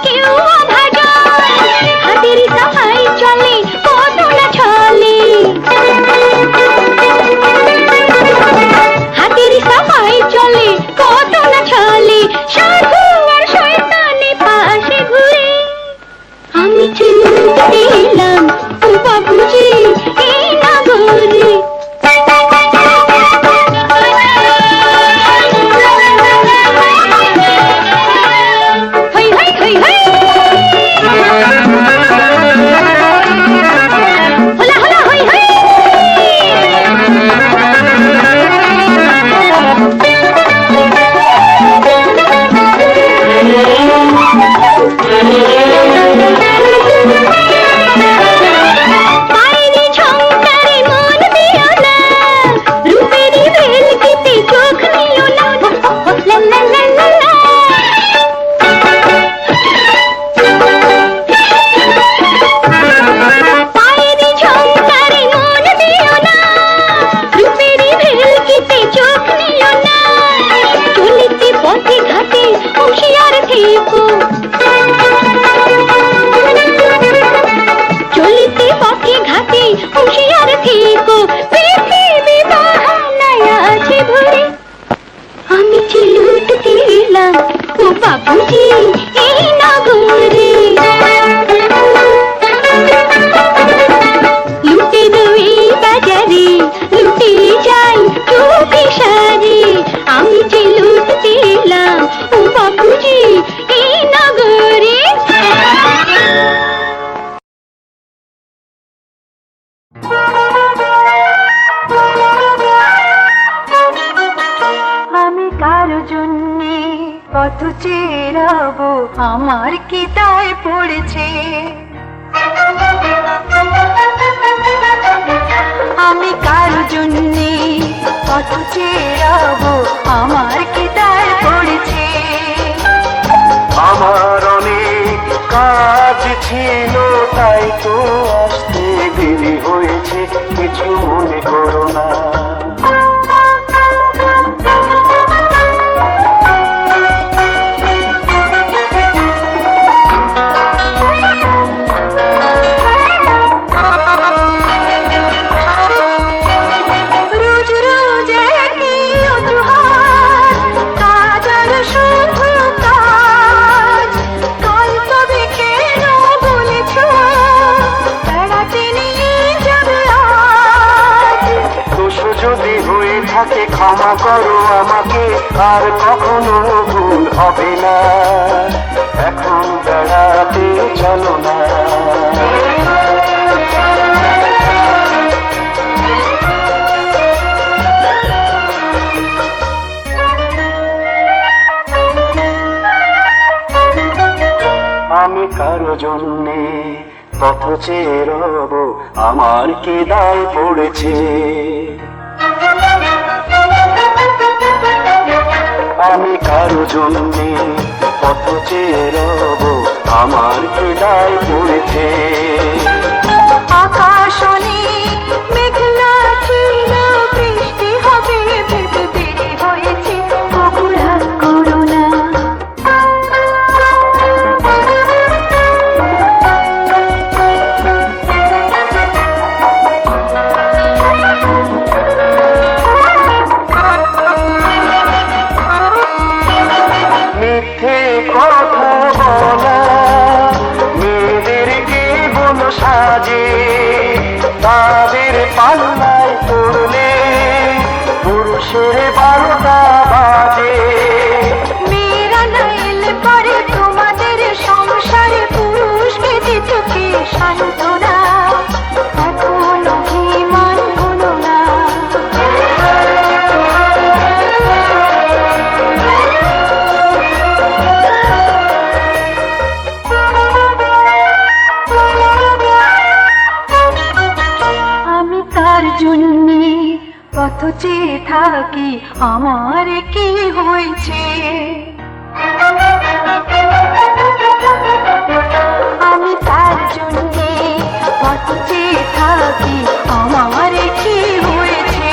কেউ অভাগা, হাতের সাফাই চলে কত না ছলে, হাতের সাফাই চলে কত না ছলে, সাধু আর শয়তানে পাশে ঘুরে। আমি চিনতে এলাম ও বাবুজি এই নগরে। চলিতে পথে ঘাটে হুঁশিয়ার থেকো, পৃথিবী বাহানায় আছে ভরে। আমি চিলুটতে এলাম ও বাবুজি এই নগরে। লুটে দই বাজারে লুটে যাই চোখে সারে, আমি চিলুটতে এলাম ও বাবুজি এই নগরে। আমি কারো জন্যে পথ চেরাবো, আমার কি দায় পড়েছে। আমি কারো জন্যে পথ চেরাবো, আমার কি দায় পড়েছে। আমার অনেক কাজ ছিল তাই তো আসতে দেরি হয়েছে, কিছু মনে করো না। ক্ষমা করো আমাকে, আর কখনো ভুল হবে না। এখন বেড়াতে চলো না। আমি কারো জন্যে পথ চেয়ে রব, আমার কি দায় পড়েছে। আমি কারো জন্যে পথ চেয়ে রব, আমার কি দায় পড়েছে। আকাশ অনেক মেঘলা ছিল, বৃষ্টি হবে ভেবে দেরি হয়েছে, বগুড়া করো না। মিথ্যে কথা বলা মেয়েদেরকে বলো সাজে, তাদের পাল্লায় পড়লে পুরুষের 12টা বাজে। মেয়েরা না এলে পরে তোমাদের সংসারে পুরুষকে দিত কি সান্ত্বনা, এখন অভিমান হলো না। আমি তার জন্যে পথ চেয়ে থাকি, আমার কি হয়েছে। আমি তার জন্যে পথ চেয়ে থাকি, আমার কি হয়েছে।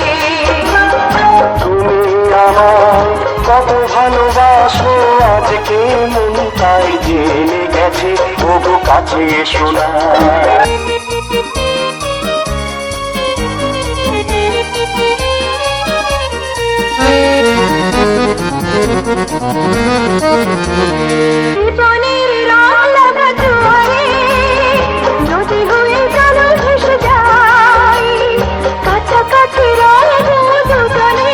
তুমি আমায় কত ভালোবাসো, আজকে মন তাই জেনে গেল। কাছে এসো না। জীবনের রং লাগা জোয়ারে নদী হয়ে গেল ভেসে যায়, কাছাকাছি রইব দুজনে,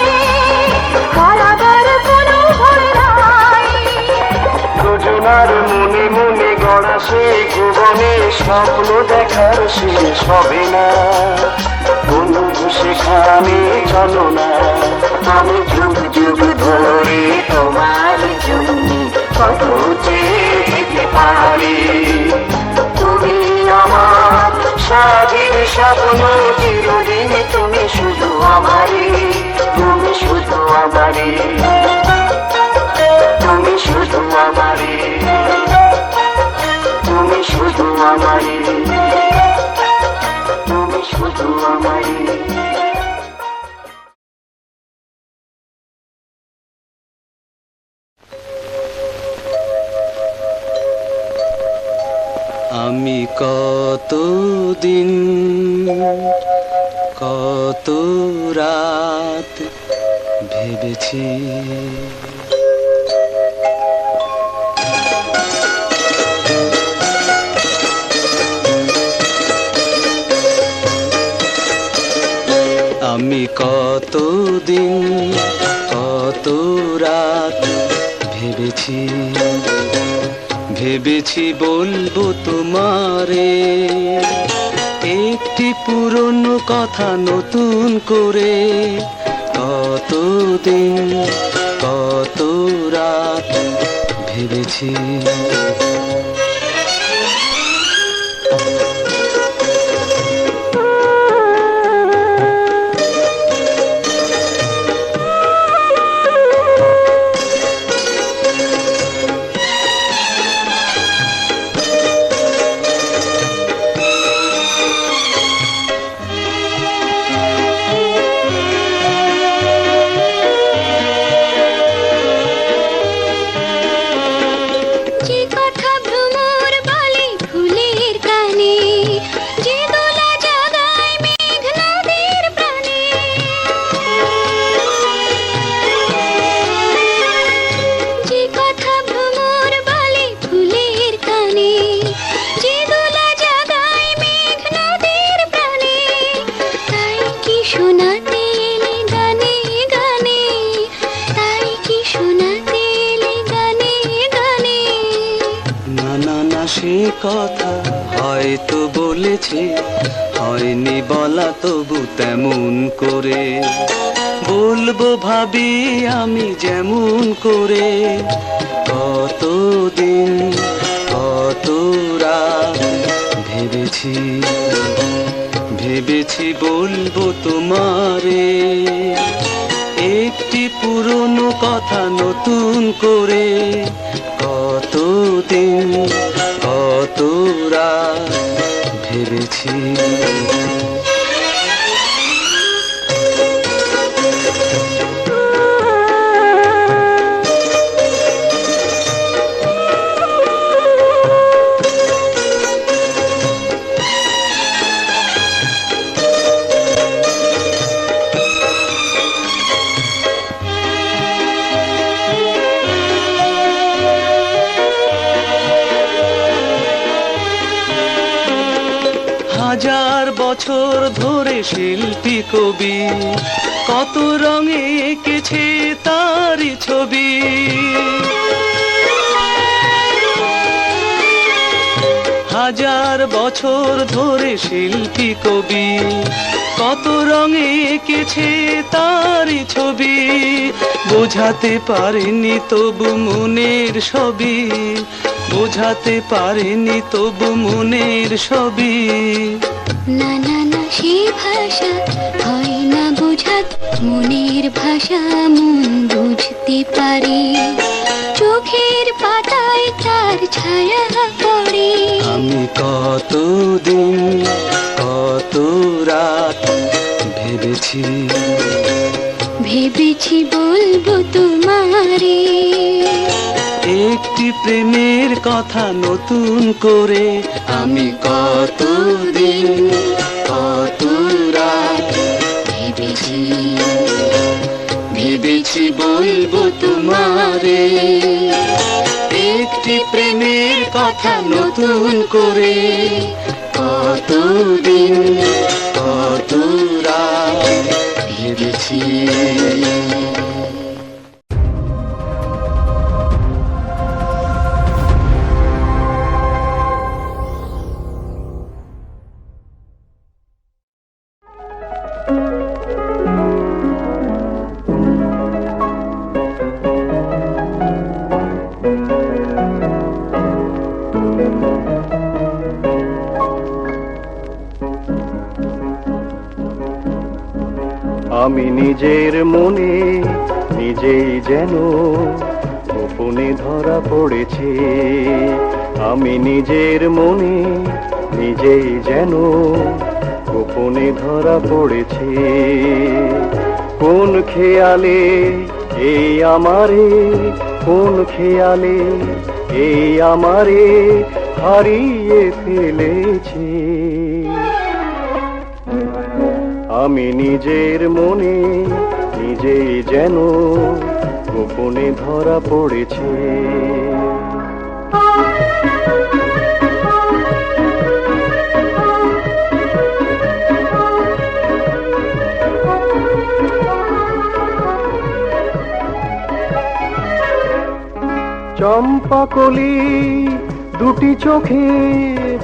হারাবার কোনো ভয় নাই। দুজনার মনে মনে গড়া সেই জীবনে স্বপ্ন দেখার শেষ হবে না। বন্ধু সেখানে চলো না, আমি যুগ যুগ ধরে তোমার জন্য কত চেয়ে যেতে পারি। তুমি আমার স্বাধীন স্বপ্ন, চিরদিন তুমি শুধু আমারই, তুমি শুধু আমারই, তুমি শুধু আমারই, তুমি শুধু আমারই, তুমি শুধু আমারই। আমি কতদিন কত রাত ভেবেছি, আমি কতদিন কত রাত ভেবেছি, ভেবেছি বলবো তোমারে একটি পুরনো কথা নতুন করে। কতদিন কত রাত ভেবেছি, সে কথা হয়তো বলেছে, হয়নি বলা তবু তেমন করে বলবো ভাবি আমি যেমন করে। কতদিন কত রাত ভেবেছি, ভেবেছি বলবো তোমারে একটি পুরনো কথা নতুন করে। কতদিন কত রাত ভেবেছি, হাজার বছর ধরে শিল্পী কবি কত রঙে এঁকেছে তারই ছবি। হাজার বছর ধরে শিল্পী কবি কত রঙে এঁকেছে তারই ছবি। বোঝাতে পারেনি তবু মনের ছবি, বোঝাতে পারেনি তবু মনের ছবি। না না না সে ভাষা হয় না বোঝাত, মনের ভাষা মন বুঝতে পারে, চোখের পাতায় তার ছায়া পড়ে। আমি কতদিন কত রাত ভেবেছি, ভেবেছি বলবো তোমারে একটি প্রেমের কথা নতুন করে। আমি কতদিন কত রাত ভেবেছি ভেবেছি বলবো তোমারে, একটি প্রেমের কথা নতুন করে। কতদিন কত রাত ভেবেছি। আমি নিজের মনে নিজেই যেন গোপনে ধরা পড়েছি। আমি নিজের মনে নিজেই যেন গোপনে ধরা পড়েছি। কোন খেয়ালে এই আমারে, কোন খেয়ালে এই আমারে হারিয়ে ফেলেছি। আমি নিজের মনে নিজেই যেন গোপনে ধরা পড়েছি। চম্পাকলি দুটি চোখে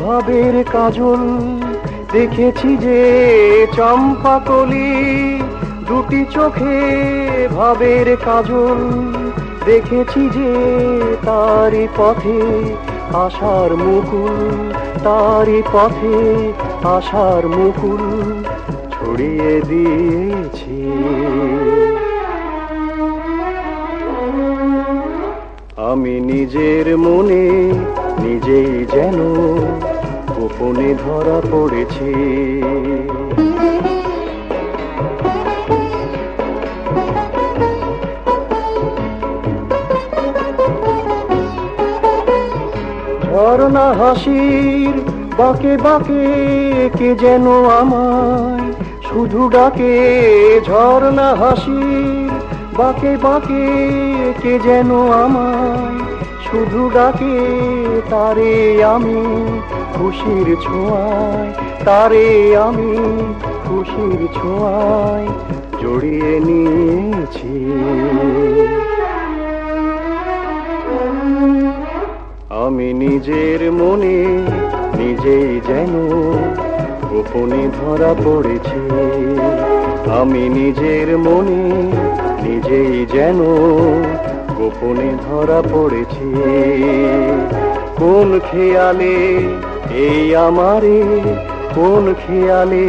ভাবের কাজল দেখেছি যে। চম্পাকলি দুটি চোখে ভাবের কাজল দেখেছি যে। তারি পথে আশার মুকুল, তারি পথে আশার মুকুল ছড়িয়ে দিয়েছি। আমি নিজের মনে নিজেই যেন গোপনে ধরা পড়েছি। ঝরনা হাসির বাঁকে বাঁকে কে যেন আমায় শুধু ডাকে। ঝরনা হাসির বাঁকে বাঁকে কে যেন আমায় শুধু ডাকে। তারে আমি খুশির ছোঁয়ায়, তারে আমি খুশির ছোঁয়ায় জড়িয়ে নিয়েছি। আমি নিজের মনে নিজেই যেন গোপনে ধরা পড়েছি। আমি নিজের মনে নিজেই যেন গোপনে ধরা পড়েছি। কোন খেয়ালে এই আমারে, কোন খেয়ালে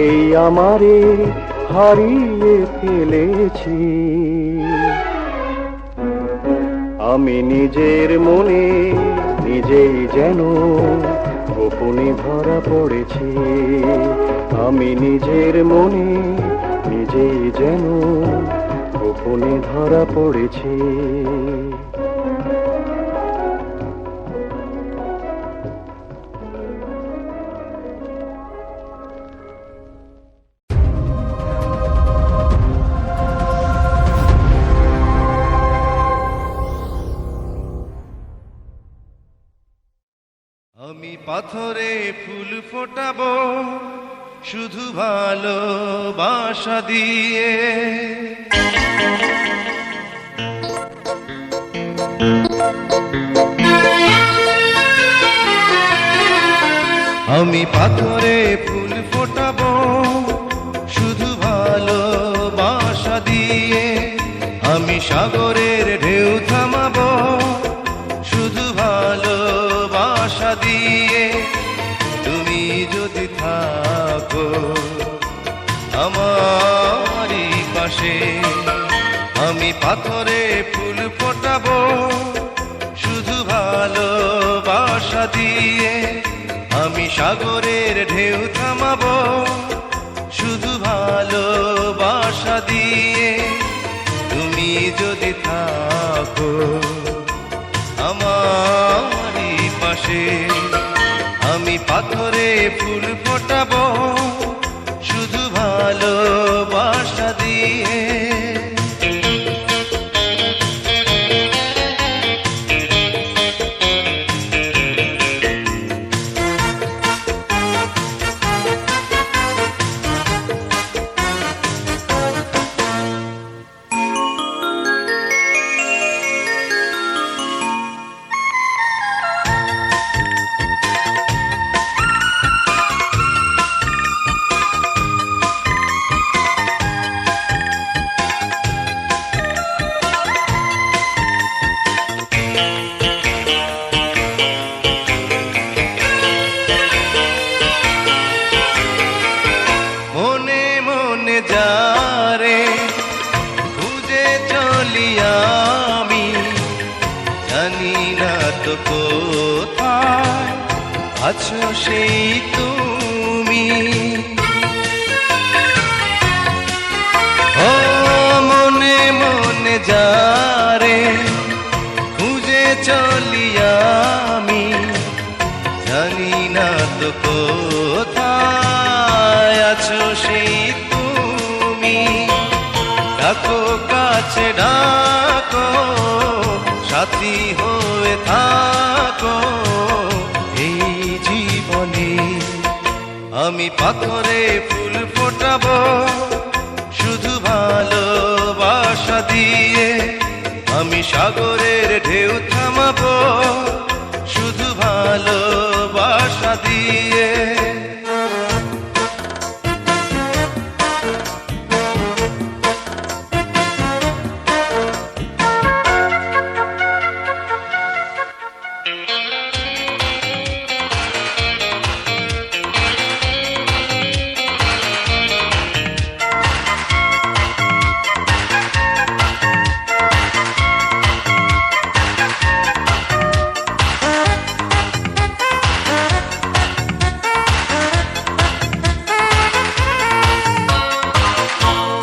এই আমারে হারিয়ে ফেলেছি। আমি নিজের মনে নিজেই যেন গোপনে ধরা পড়েছি। আমি নিজের মনে নিজেই যেন গোপনে ধরা পড়েছি। আমি পাথরে ফুল ফোটাবো শুধু ভালোবাসা দিয়ে। আমি পাথরে ফুল ফোটাবো শুধু ভালোবাসা দিয়ে। আমি সাগরের ঢেউ থামাবো শুধু ভালোবাসা দিয়ে। তুমি যদি থাকো আমারই পাশে, আমি পাথরে ফুল ফোটাবো শুধু ভালোবাসা দিয়ে। আমি সাগরের ঢেউ থামাবো শুধু ভালোবাসা দিয়ে। তুমি যদি থাকো আমারই পাশে। আমি পাথরে ফুল ফোটাবো শুধু ভালোবাসা দিয়ে। মনে মনে যারে খুঁজে চলি আমি, জানি না তো কোথায় আছো সেই তুমি। ও মনে মনে যারে খুঁজে চলি আমি, জানি না তো কোথায় আছো সেই তুমি। ডাকো কাছে ডাকো, সাথী হয়ে থাকো এই জীবনে। আমি পাথরে ফুল ফোটাবো শুধু ভালোবাসা দিয়ে। আমি সাগরের ঢেউ থামাবো শুধু ভালোবাসা দিয়ে।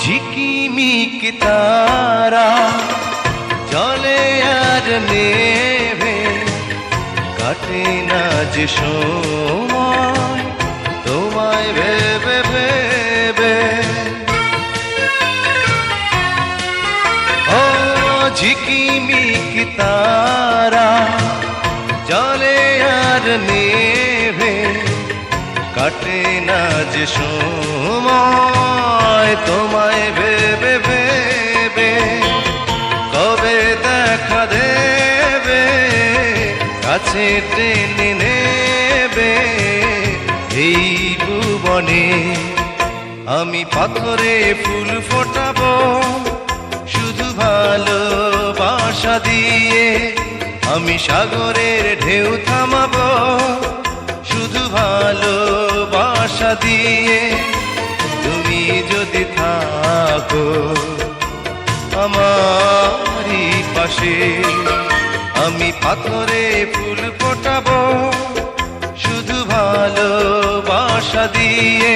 ঝিকিমিক তারা জলে আর নেভে, কাটে না যে সময় তোমায় ভেবে ভেবে। ও ঝিকিমিক তারা জলে আর নেভে, কাটে না যে সময় তোমায় ভেবে ভেবে। কবে দেখা দেবে কাছে টেনে নেবে এই ভুবনে। আমি পাথরে ফুল ফোটাবো শুধু ভালোবাসা দিয়ে। আমি সাগরের ঢেউ থামাবো শুধু ভালোবাসা দিয়ে। তুমি যদি থাকো আমারই পাশে, আমি পাথরে ফুল ফোটাবো শুধু ভালোবাসা দিয়ে।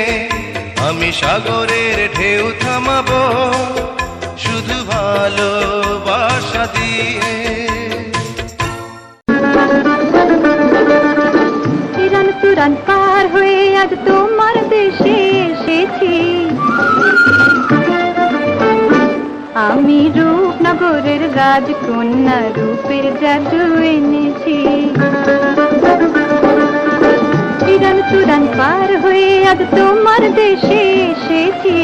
আমি সাগরের ঢেউ থামাবো শুধু ভালোবাসা দিয়ে। তুরান পার হয়ে আজ তোমার দেশে এসেছি। আমি রূপনগরের রাজকন্যা, রূপের জাদু এনেছি। তুরান পার হয়ে আজ তোমার দেশে এসেছি।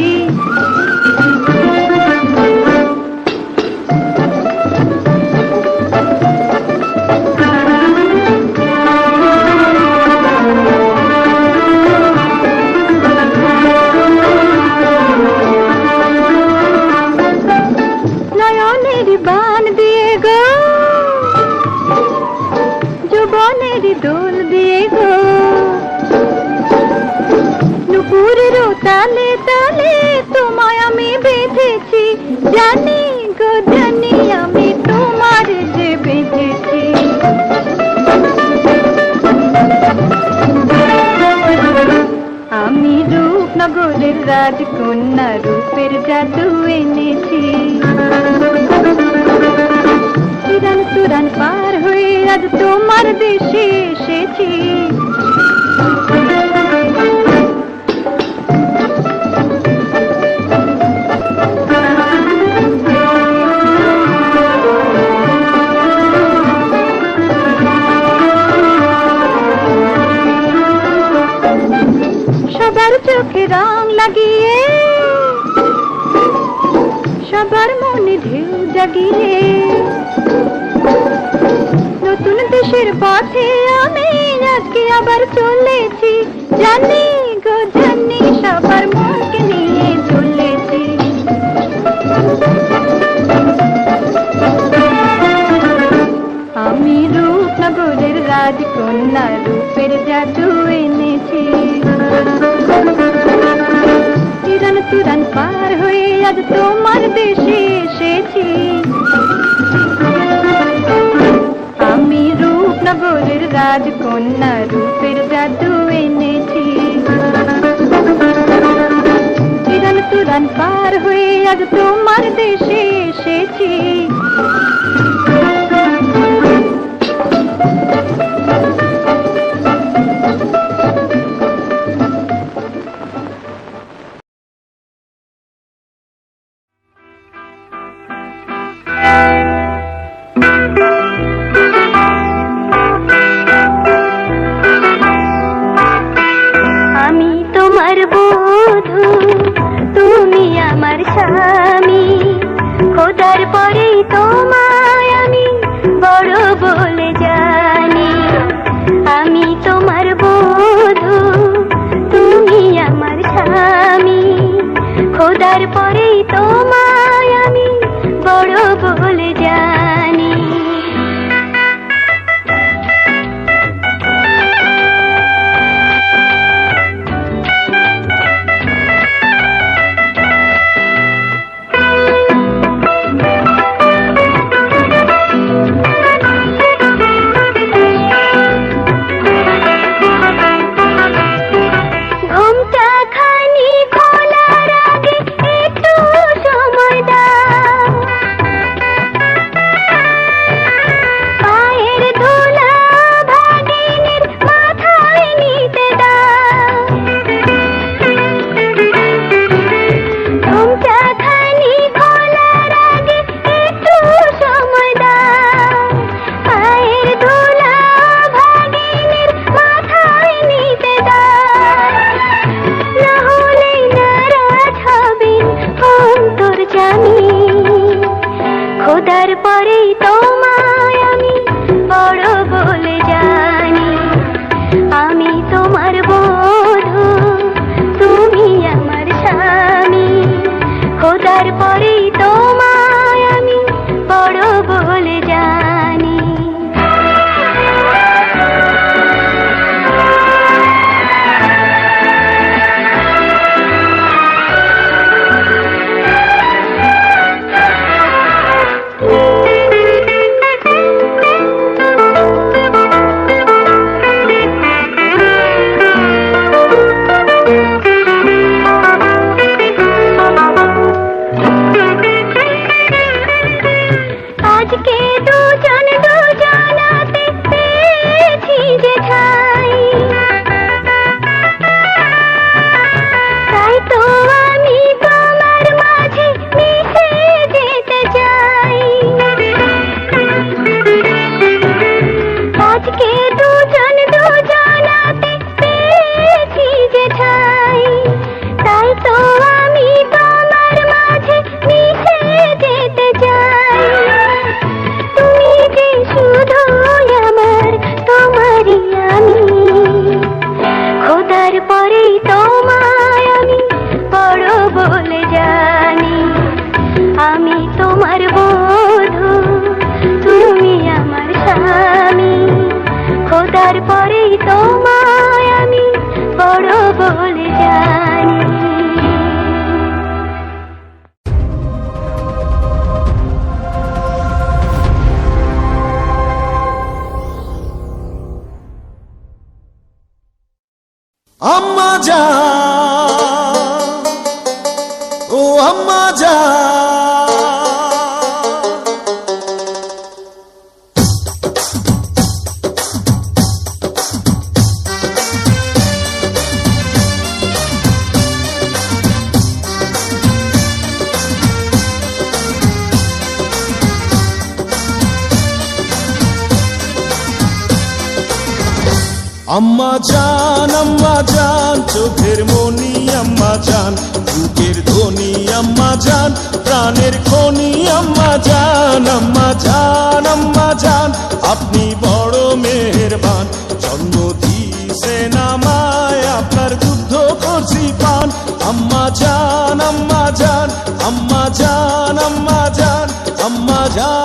বান দিয়ে গো, যৌবনের দোল দিয়ে গো, নুপুরের তালে তালে তোমায় আমি বেঁধেছি। জানি গো জানি আমি তোমার যে বেঁধেছি। আমি রূপনগরের রাজকন্যা, রূপের জাদু এনেছি। তুরান পার হয়ে আজ তোমার দেশে এসেছি। সবার চোখে রং লাগিয়ে, সবার মনে ঢেউ জাগিয়ে, নতুন দেশের পথে আমি আজকে আবার চলেছি। জানি গো জানি সবার মনকে নিয়ে চলেছি। আমি রূপনগরের রাজকন্যা, রূপের জাদু এনেছি। ইরান তুরান পার হয়ে আজ তোমার দেশে এসেছি। আমি রূপনগরের রাজকন্যা, রূপের জাদু এনেছি। ইরান তুরান পার হয়ে আজ তোমার দেশে এসেছি। আমি তোমার বধূ, তুমি আমার স্বামী। খোদার পরেই তোমায় আমি বড় বলে জানি। আমি তোমার বধূ, তুমি আমার স্বামী। খোদার পরেই তোমায় আমি বড় বলে জানি। ঘুমটা খানি খোলার আগে একটু সময় দাও। পায়ের ধুলা ভাগিনীর মাথায় নিতে দাও। ঘুমটা খানি খোলার আগে একটু সময় দাও। পায়ের ধুলা ভাগিনীর মাথায় নিতে দাও। না হলে নারাজ হবেন অন্তর্যামী। খোদার পরেই তোমায় আমি বড় বলে জানি। আমি তোমার বধূ, তুমি আমার স্বামী। খোদার পরেই তোমায় আমি বড় বলে জানি। আজকে দুজন দুজনাতে পেয়েছি যে ঠাই। তাই তো আমি তোমার মাঝে মিশে যেতে চাই। আজকে দুজন দুজনাতে পেয়েছি যে ঠাই। তাই তো আমি তোমার মাঝে মিশে যেতে চাই। তুমি যে শুধু আমার, তোমারই আমি। খোদার পরেই তোমায় আমি বড় বলে জানি। আমি তোমার বধূ, তুমি আমার স্বামী। খোদার পরেই তোমায় আমি বড় বলে জানি। আম্মা জান, ও আম্মা জান, আম্মা জান চোখের মনি আম্মা জান, বুকের ধ্বনি আম্মা জান, প্রাণের খনি আম্মা জান, আম্মা জান, আম্মা জান, আপনি বড় মেহেরবান। জন্ম দিয়েছেন আমায়, আপনার দুগ্ধ করছি পান। আম্মা জান, আম্মা জান, আম্মা জান, আম্মা জান, আম্মা জান।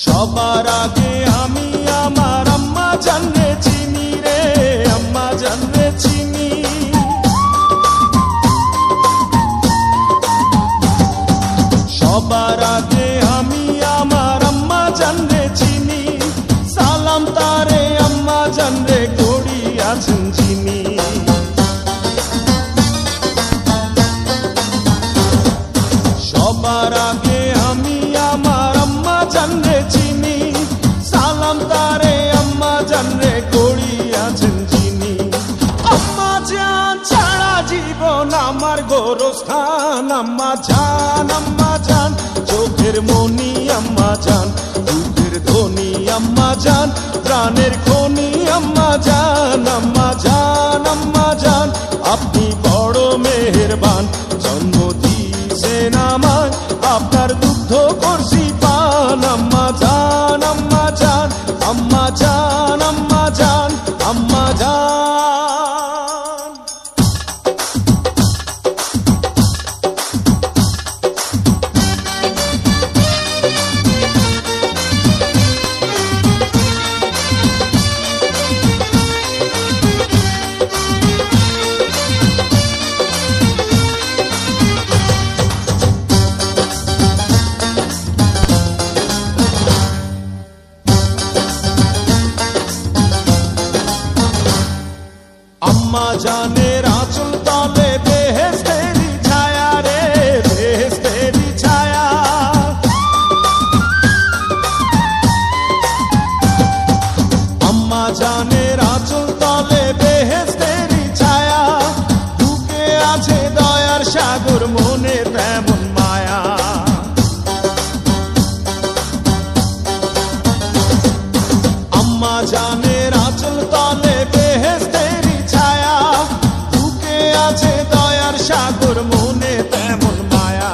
সবার আগে আমি আমার আম্মা জানরে চিনি রে, আম্মা জানরে চিনি। সবার আগে আমি আমার আম্মা জানরে চিনি, সালাম তারে আম্মা জানরে করি আছেন যিনি। সবার আগে আমি আমার আম্মা জানরে চিনি, সালাম তারে আম্মা জানরে করি আছেন যিনি। আম্মা জান ছাড়া জীবন আমার গোরস্থান। আম্মা জান, আম্মা জান, চোখের মনি আম্মা জান, বুকের ধ্বনি আম্মা জান, প্রাণের খনি আম্মা জান, আম্মা জান, আম্মা জান, আপনি বড় মেহেরবান। জন্ম দিয়েছেন আমায়, আপনার দুগ্ধ করছি পান। আম্মা জান, আম্মা জান, আম্মা জান, আম্মা জান, আম্মা জান। আম্মা জানের আঁচল তলে বেহেশতেরি ছায়া রে, বেহেশতেরি ছায়া। আম্মা জানের আঁচল তলে বেহেশতেরি ছায়া, বুকে আছে দয়ার সাগর, মনে তেমন মায়া। আম্মা জানের আঁচল তলে বেহেশতেরি ছায়া, বুকে আছে দয়ার সাগর, মনে তেমন মায়া।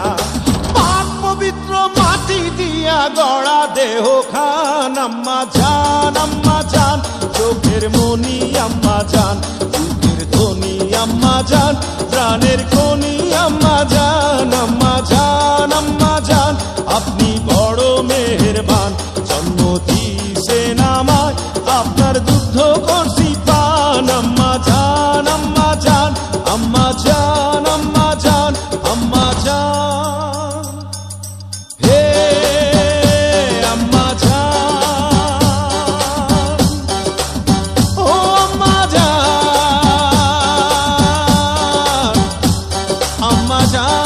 পাক পবিত্র মাটি দিয়া গড়া দেহ খান। আম্মা জান, আম্মা জান, চোখের মনি আম্মা জান, বুকের ধ্বনি আম্মা জান, প্রাণের খনি আম্মা জান, আম্মা জান, আম্মা জান, আপনি বড় মেহেরবান। জন্ম দিয়েছেন আমায়, আপনার দুগ্ধ করছি পান। আম্মা জান, আম্মা জান, আম্মা জান, আম্মা জান, আম্মা জান, হে আম্মা জান, ও আম্মা জান, আম্মা জান।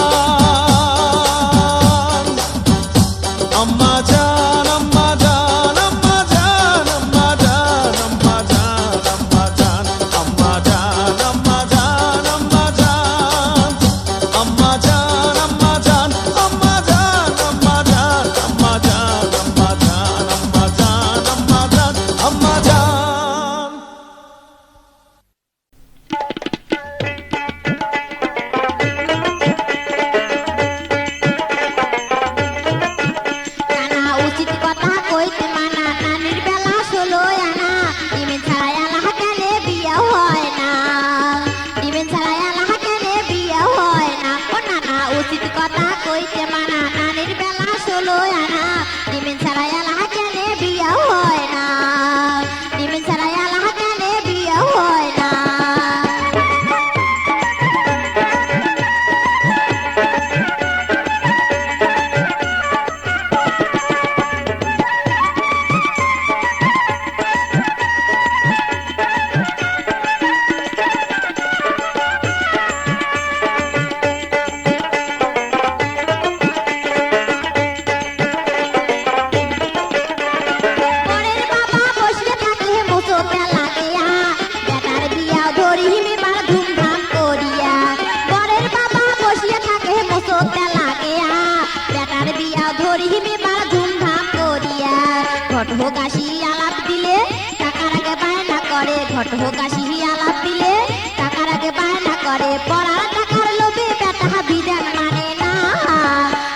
ঘটকাশি আলাপ দিলে টাকার আগে বায়না করে, ঘটকাশি আলাপ দিলে টাকার আগে বায়না করে, পড়া টাকার লোভে বেটা বিধান মানে না,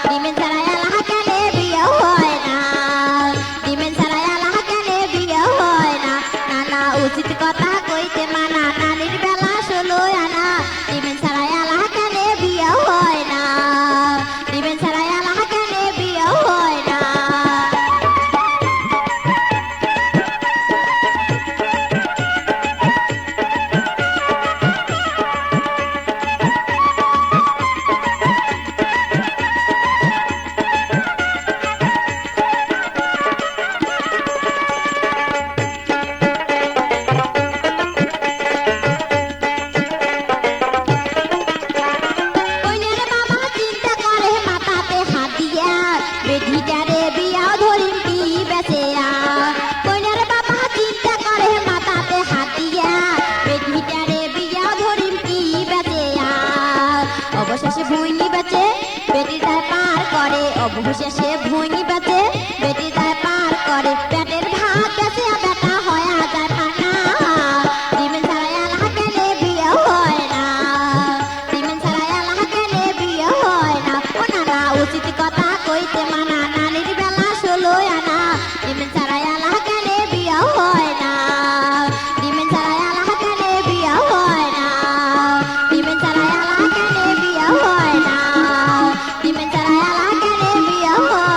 ডিমেন ছাড়া এলাহা কেনে বিয়ে হয় না, ডিমেন ছাড়া এলাহা কেনে বিয়ে হয় না, নানা উচিত কথা কইতে মানা, নানির বেলা 16 আনা, ডিমেন ছাড়া এলাহা কেনে বিয়ে হয় না, ডিমেন ছাড়া এলাহা কেনে বিয়ে হয় না। কইনার বাবা চিন্তা করে মাথাতে হাত দিয়া, বেটিটারে বিয়াও ধরিম কি বেচেয়া, কইনার বাবা চিন্তা করে মাথাতে হাত দিয়া, বেটিটারে বিয়াও ধরিম কি বেচেয়া, অবশেষে ভুঁইনি বেচে বেটি যায় পার করে, অবশেষে ভুঁইনি বেচে বেটি যায় পার করে, পেটের ভাত বেচে বেটা হয়া যায় পানা, ডিমেন ছাড়া এলাহা কেনে বিয়ে হয় না, ডিমেন ছাড়া এলাহা কেনে বিয়ে হয় না, ও নানা উচিত কথা কইতে মানা, নানির বেলা 16 আনা, ডিমেন ছাড়া এলাহা কেনে বিয়ে হয় না, ডিমেন ছাড়া এলাহা কেনে বিয়ে হয় না, ডিমেন ছাড়া এলাহা কেনে বিয়ে হয় না, ডিমেন ছাড়া এলাহা কেনে বিয়ে হয়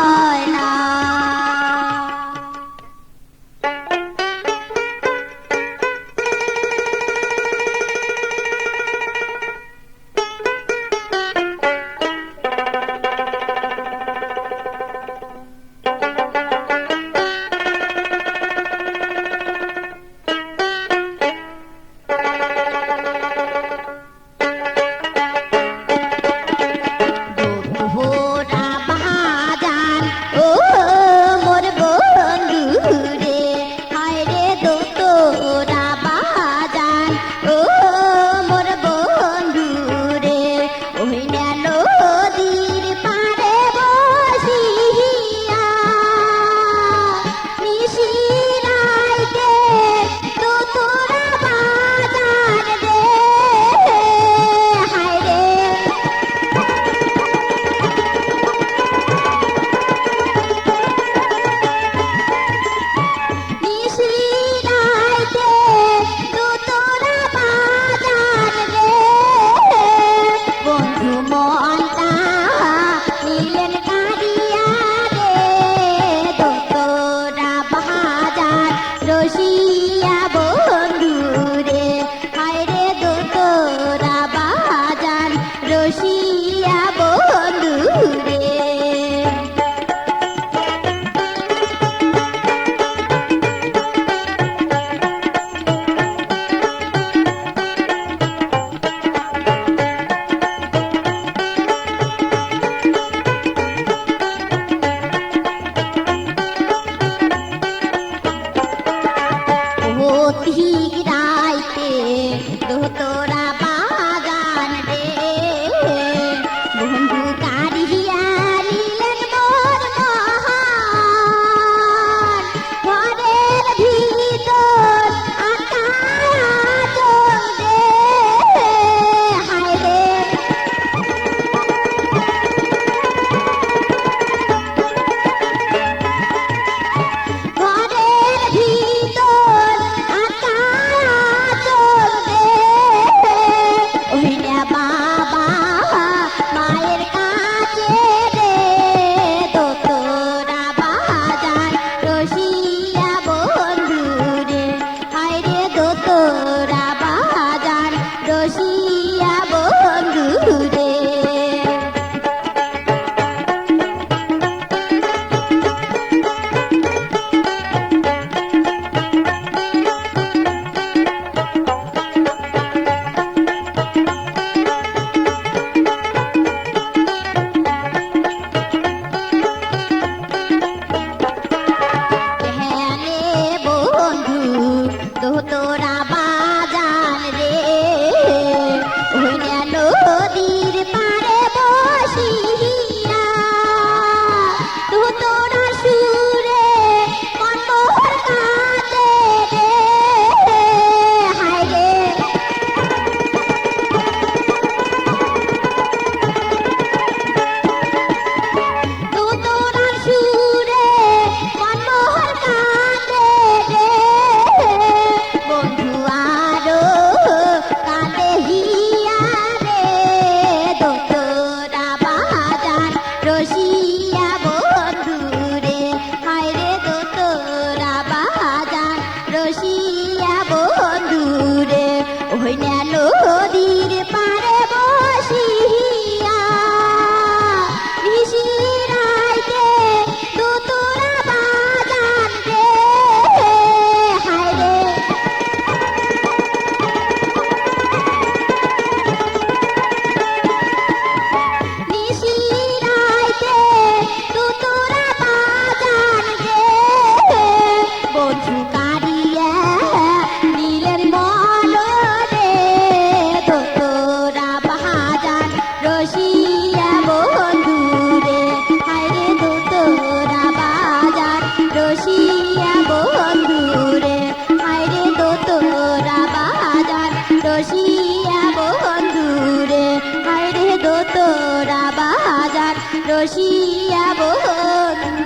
রসিয়া বন্ধুরে হায় রে দোতরা বাজার রসিয়া বন্ধুরে।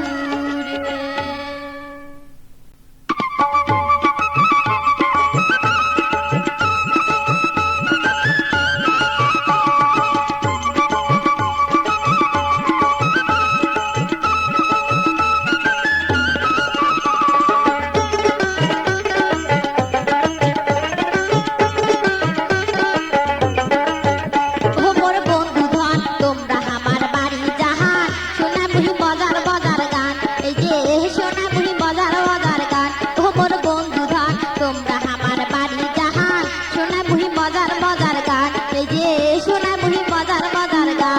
ও মোর বন্ধু ধন তোমরা আমার বাড়ি জাহান সোনামুহি মজার মজার গান এই যে সোনামুহি মজার মজার গান ও মোর বন্ধু ধন তোমরা আমার বাড়ি জাহান সোনামুহি মজার মজার গান এই যে সোনামুহি মজার মজার গান।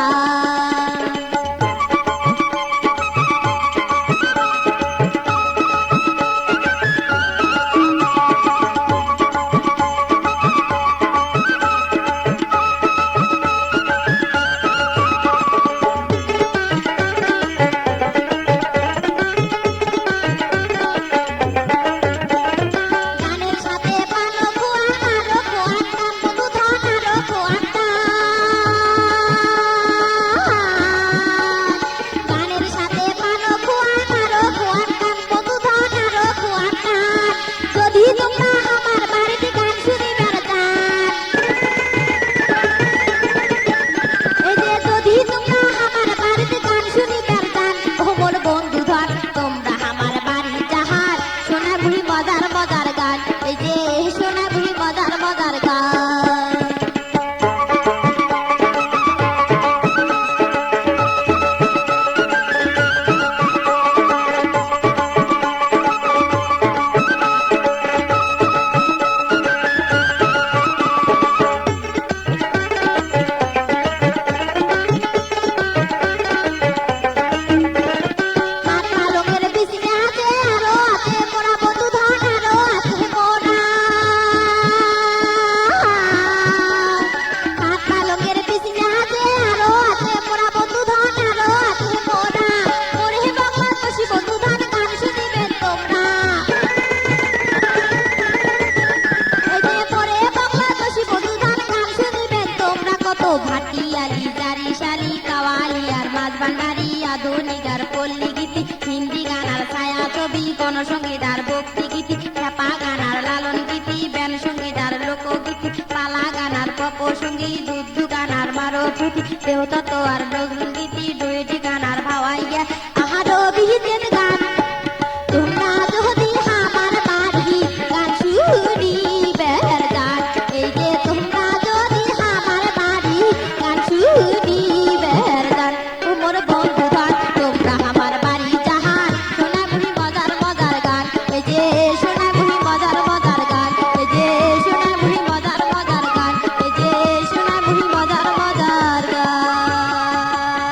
গানের সাথে পানো খোয়ান আরো খোয়ান গান বন্ধু ধন আরো খোয়ান গানের সাথে পানো খোয়ান আরো খোয়ান গান বন্ধু ধন আরো খোয়ান যদি তোমরা আমার বাড়িতে গান শুনিবার চান এই যে যদি তোমরা আমার বাড়িতে গান শুনিবার চান ও মোর বন্ধু ধন তোমরা আমার বাড়ি জাহান সোনামুহি মজার মজার গান এই যে সোনামুহি মজার মজার গান। হাত পালকের পিছনে আছে আরো আছে মোরা বন্ধু ধন আরো আছে মোরা হাত পালকের পিছনে আছে আরো আছে মোরা বন্ধু ধন আরো আছে মোরা ওরে বাংলাদেশি বন্ধু ধন গান শুনিবেন তোমরা এই যে পরে বাংলাদেশি বন্ধু ধন গান শুনিবেন তোমরা কত ভাটিয়ালি জারিশালি কাওয়ালি আর মাছ ভান্ডারি আধুনিক আর পল্লী গীতি হিন্দি গান আর ছায়া ছবি গণসঙ্গীত আর ভক্তি গীতি খ্যাপা গান আর লালন গীতি ব্যান সঙ্গীত আর লোকগীতি পালা গান আর পপ সঙ্গীত দুধু গান আর মারুতি দেহতত্ত্ব আর গীতি ডুয়েটি গান আর ভাওয়াইয়া আহারও বিহিতেন গান তোমরা যদি আমার বাড়ি গান শুনিবার গান এই যে তোমরা যদি আমার বাড়ি গান শুনিবার গান ও মোর বন্ধু ধন তোমরা আমার বাড়ি জাহান সোনামুহি মজার মজার গান এই যে সোনামুহি মজার মজার গান এই যে সোনামুহি মজার মজার গান এই যে সোনামুহি মজার মজার গান।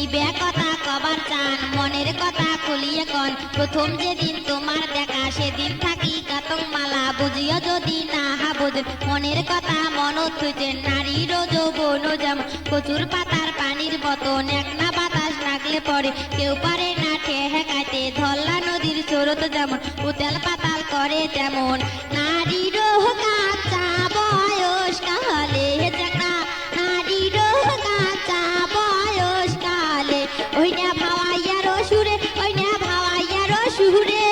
বে কথা কবার চান মনের কথা খুলিয়ে কন প্রথম যেদিন তোমার দেখা সেদিন থাকি কাতং মালা বুঝিও যদি না বুঝেন মনের কথা মন থুইছেন নারীর যৌবন যেমন প্রচুর পাতার পানির মতন এক না বাতাস লাগলে পরে কেউ পারে না ঠেকাইতে ধল্লা নদীর স্রোত যেমন উতাল পাতাল করে তেমন নারীর কাঁচা বয়স কালে জানা নারীর কাঁচা বয়স কালে ওই না ভাওয়াইয়ার সুরে ওই না ভাওয়াইয়ার সুরে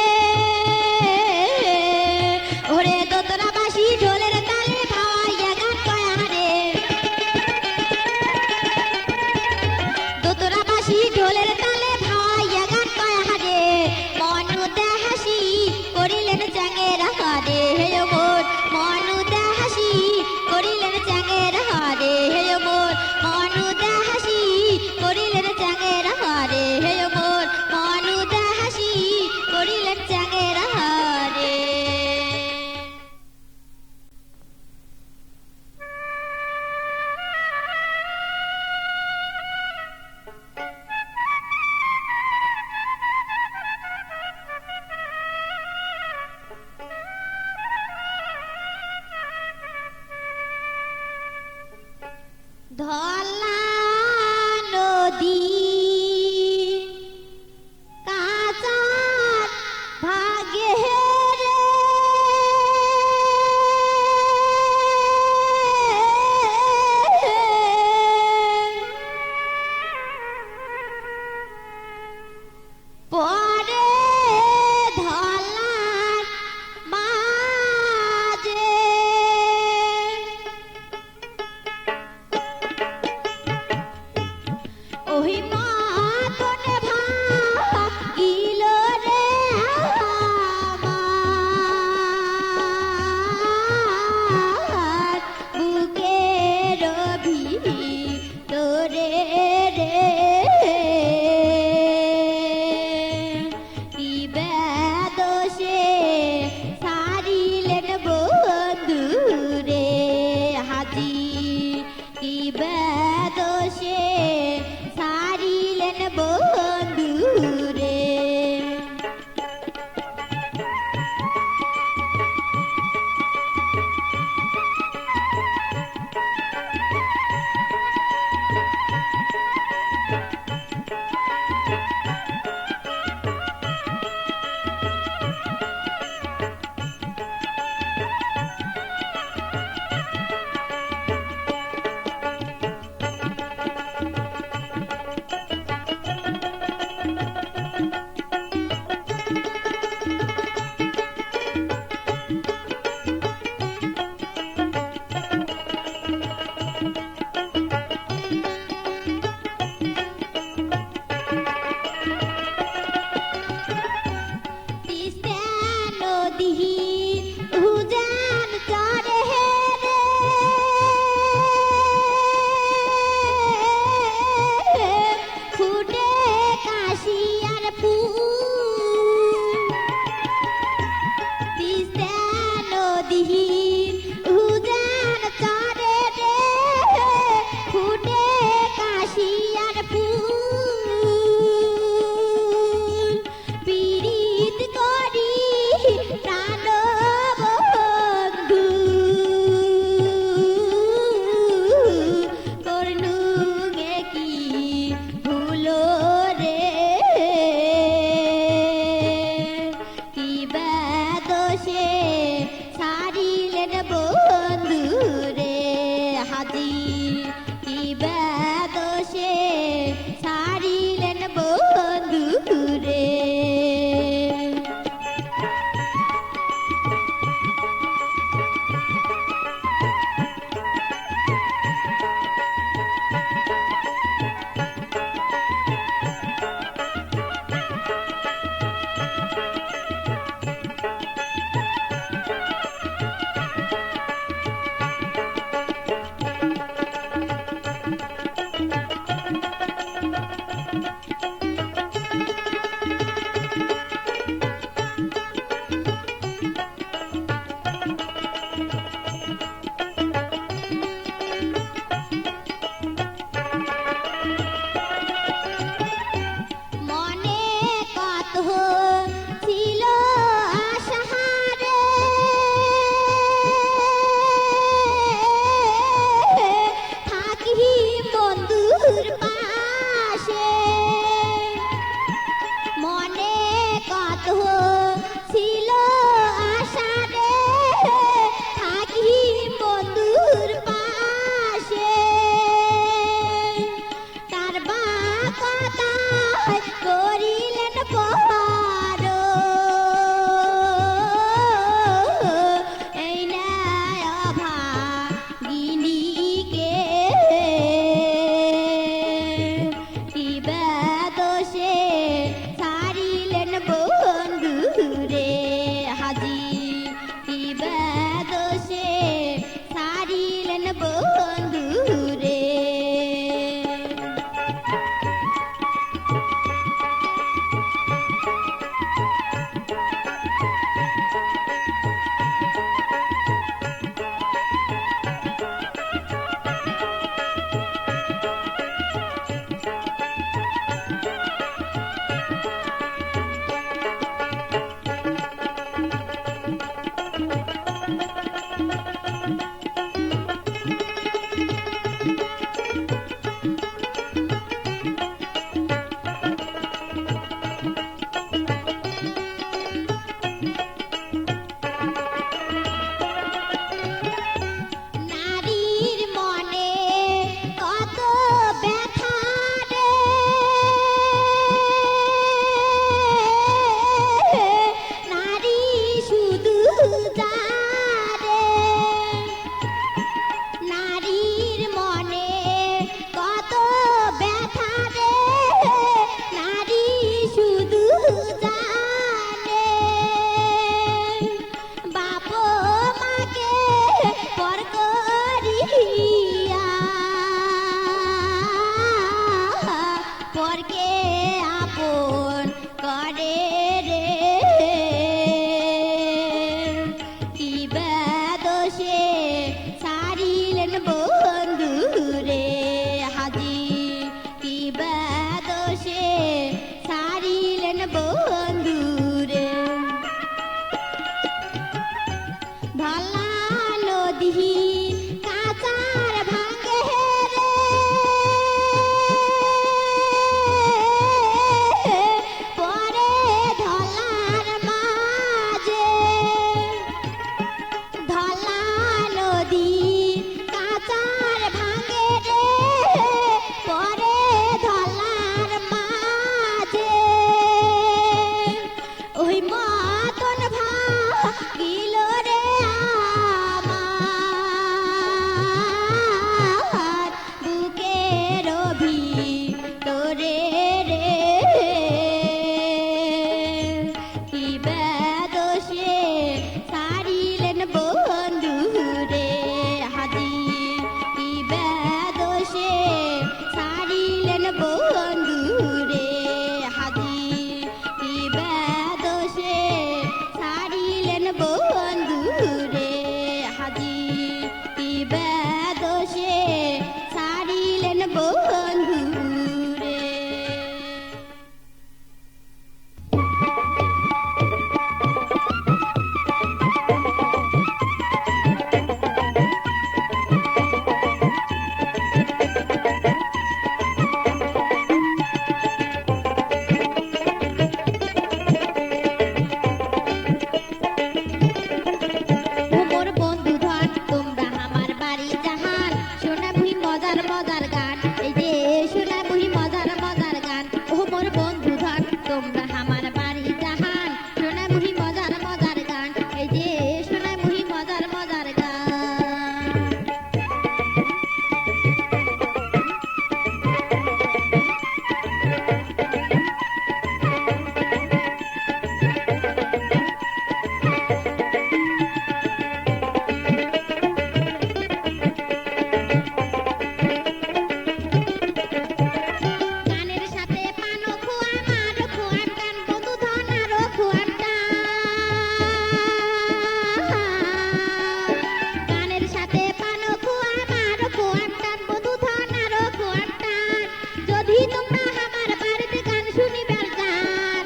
ওরে দোতরা বাসি ঢোলের তালে ভাওয়াইয়া গান কয়া রে দোতরা বাসি ঢোলের তালে ভাওয়াইয়া গান কয়া রে মনুতে হাসি করিলেন চাঙের হারে হে মোর মনুতে হাসি করিলেন চাঙের হারে হে মোর মনুতে হাসি করিলেন চাঙের হারে হে মোর মনুতে হাসি করিলেন চাঙের হারে। ধলা নদী কাঁচার ভাগে রে পরে ধলার মাঝে ওই মাতনে ভাগিল রে আমার বুকের ভিতরে রে পারো এই ন্যায় অভাগিনীকে কিবা দোষে ছাড়িলেন বন্ধু রে হাজি কিবা দোষে ছাড়িলেন বন্ধু রে নারীর মনে কত ব্যথা রে নারী শুধু জানে নারীর মনে কত ব্যথা রে নারী শুধু জানে বাপ মাকে পর করিয়া পরকে আপন করে রে কিবা দোষে ছাড়িলেন বন্ধু রে হাজি কিবা দোষে ছাড়িলেন বন্ধু রে ধলা নদী কাচার ভাঙে রে পরে ধলার মাঝে ধলা নদী কাচার ভাঙে রে পরে ধলার মাঝে ওই মতন ভাগিল রে আমার বুকের ভিতরে রে কিবা দোষে ছাড়িলেন বন্ধু রে হাজি কিবা দোষে ছাড়িলেন বন্ধু রে হাজি কিবা দোষে ছাড়িলেন বন্ধু রে হাজি কিবা দোষে ছাড়িলেন বন্ধু রে মোর বন্ধু ধন তোমরা আমার বাড়ি জাহান শোনা বুহি মজার মজার গান এই যে শোনা বুহি মজার মজার গান ও মোর বন্ধু ধন তোমরা আমার বাড়ি জাহান শোনা বুহি মজার মজার গান এই যে শোনা বুহি মজার মজার গান গানের সাথে পানো খোয়া মার খোয়ান গান বন্ধু ধন আরো খোয়ান গানের সাথে পানো খোয়া মার খোয়ান গান বন্ধু ধন আরো খোয়ান যদি তোমরা আমার বাড়িতে গান শুনিবার গান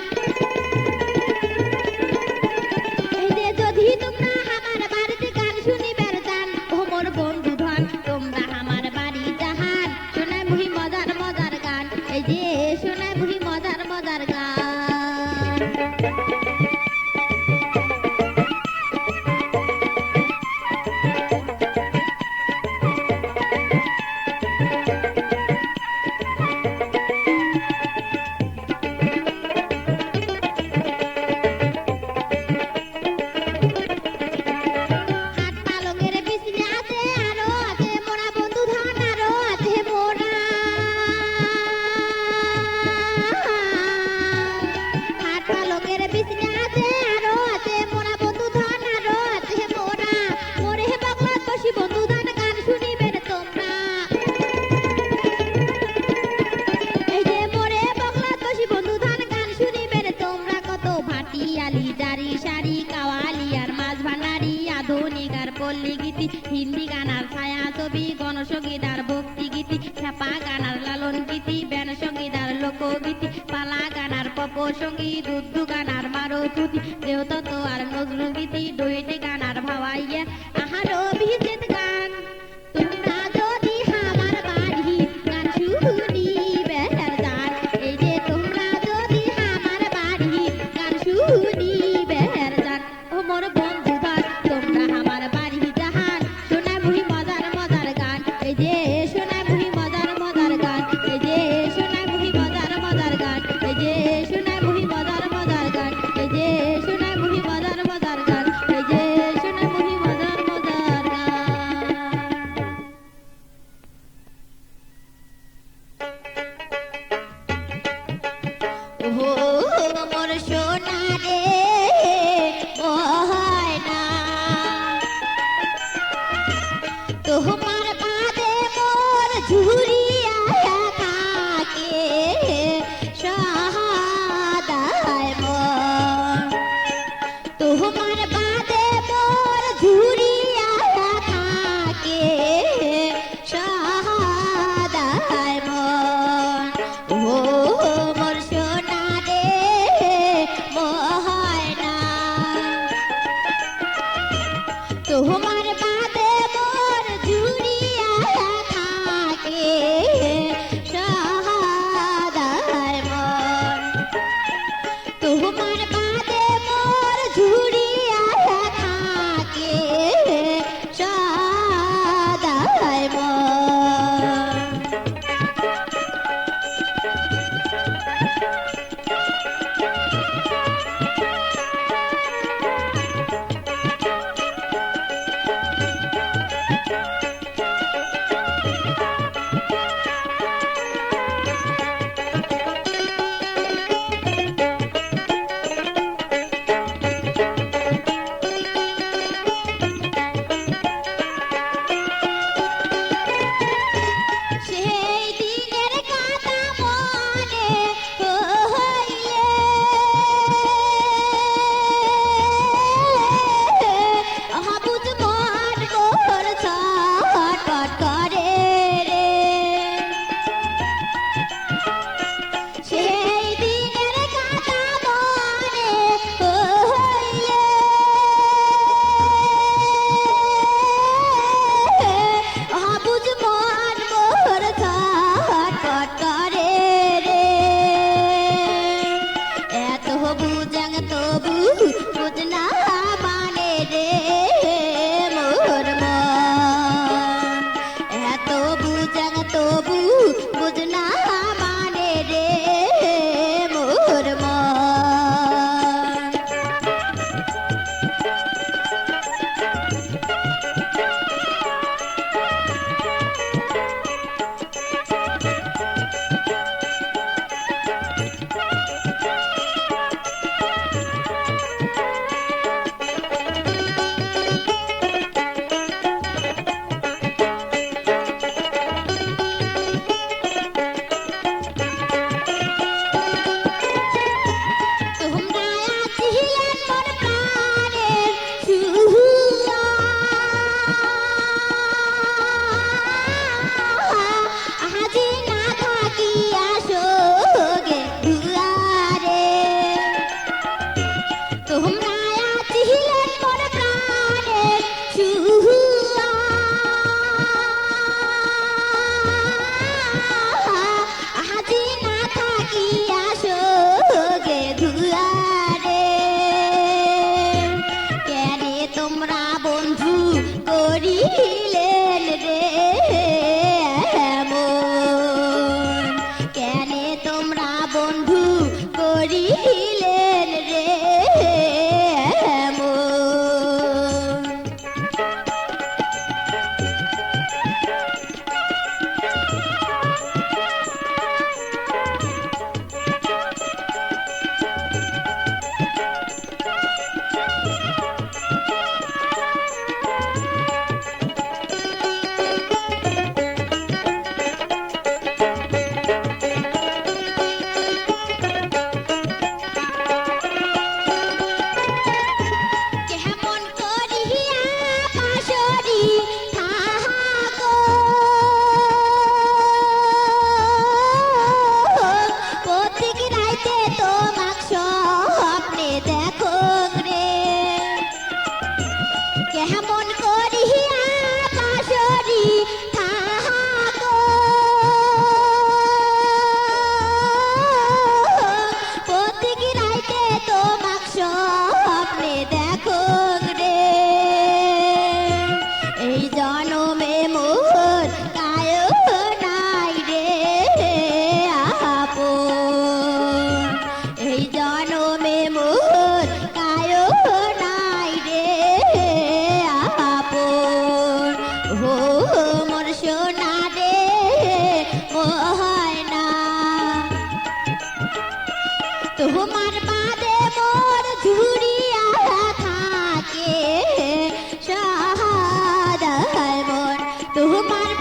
এই যে যদি তোমরা আমার বাড়িতে গান শুনিবার গান ও মোর বন্ধু ধন তোমরা আমার বাড়ি জাহান শোনায় বুহি মজার মজার গান এই যে শোনায় বুহি মজার মজার গান গীতি হিন্দি গানার ছায়া ছবি গণসঙ্গীত আর ভক্তি গীতি খেপা গানার লালন গীতি ব্যান সঙ্গীত আর লোকগীতি পালা গানার পপ সঙ্গীত উর্দু গানার মারুতি দেহতত্ত্ব আর নজরুল গীতি ডুয়েটে গানার ভাওয়াইয়া আহার অভিজিৎ গান তোমরা যদি আমার বাড়ি গান শুনিবে যান এই যে তোমরা যদি আমার বাড়ি গান শুনিবে যান ও মোর বন্ধু ধর তোমরা আমার বাড়ি জাহান শোনা মুহি মজার মজার গান এই যে শোনা মুহি মজার মজার গান এই যে শোনা মুহি মজার মজার গান এই যে শোনা মুহি মজার মজার গান এই যে শোনা মুহি মজার মজার গান এই যে শোনা মুহি মজার মজার গান ওহো মোর সোনা রে ময়না তোমার বাদে মোর ঝুরিয়া থাকে সহাদায় মন তোমার বাদে মোর ঝুরিয়া থাকে সহাদায় মন ও মোর সোনা রে ময়না তোমার বাদে মোর ঝুরিয়া থাকে সহাদায় মন তোমার বাদে মোর ঝুরিয়া থাকে সহাদায় মন সেই দিনের কথা মনে হইলে হাবুজ মন মোর ছটফট করে রে সেই দিনের কথা মনে হইলে হাবুজ মন মোর ছটফট করে রে এত বুঝাং তবু বুঝ না মানে রে মোর মন এত বুঝাং তবু বুঝ না মানে রে মোর মন তোমরা আছিলেন মোর প্রাণের সুয়া আজি না থাকিয়া সোগে দুয়ারে তোমরা আছিলেন মোর প্রাণের সুয়া আজি না থাকিয়া সোগে দুয়ারে কেনে তোমরা বন্ধু করিলেন রে এমন কেনে তোমরা বন্ধু করিলেন রে এমন জনমে মোর কায়ো নাই রে আপন হো মোর সোনা রে ময়না তোমার বাদে মোর ঝুরিয়া থাকে সাহাদায় মন তোমার